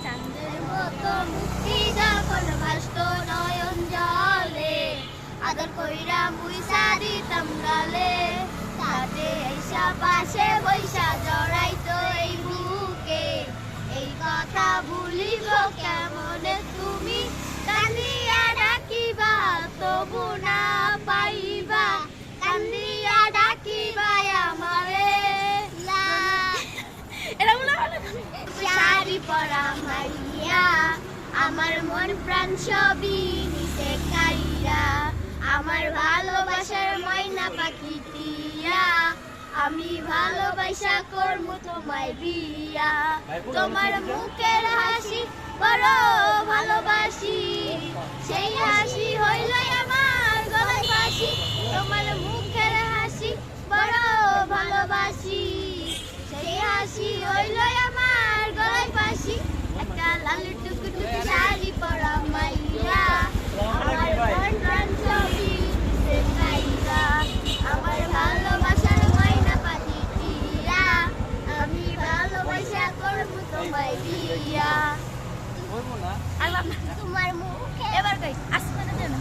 চাঁদের মতো মুক্তি যখন ভাসতো নয়ন জলে, আদর কইরা মুইসা দিতাম গালে, তাতে এসা পাশে বৈশা জড়াইতো এই বুকে। এই কথা ভুলিব কেমনে তুমি, কান্দিয়া ডাকিবা তবু না পাইবা, কান্দিয়া ডাকিবা আমারে। শাড়ি পরা মাইয়া আমার মন প্রাণ সবই নিতে কাইরা, আমার ভালোবাসার ময়না পাখি টিয়া, আমি ভালোবাসা করবো তোমায় বিয়া। তোমার মুখের হাসি বড় ভালোবাসি, সেই হাসি হইল আমার গলায় ফাঁসি। তোমার মুখের হাসি বড় ভালোবাসি, সেই হাসি হইল আমার গলায় ফাঁসি। একটা লাল টুকটুকি শাড়ি পরা মাইয়া আমার মন প্রাণ সবই নিতে কাইরা, আমার ভালোবাসার ময়না পাখি টিয়া, আমি ভালোবাসা করবো তোমায় বিয়া। তোমার মুখে এবার গাই আসমানে যেন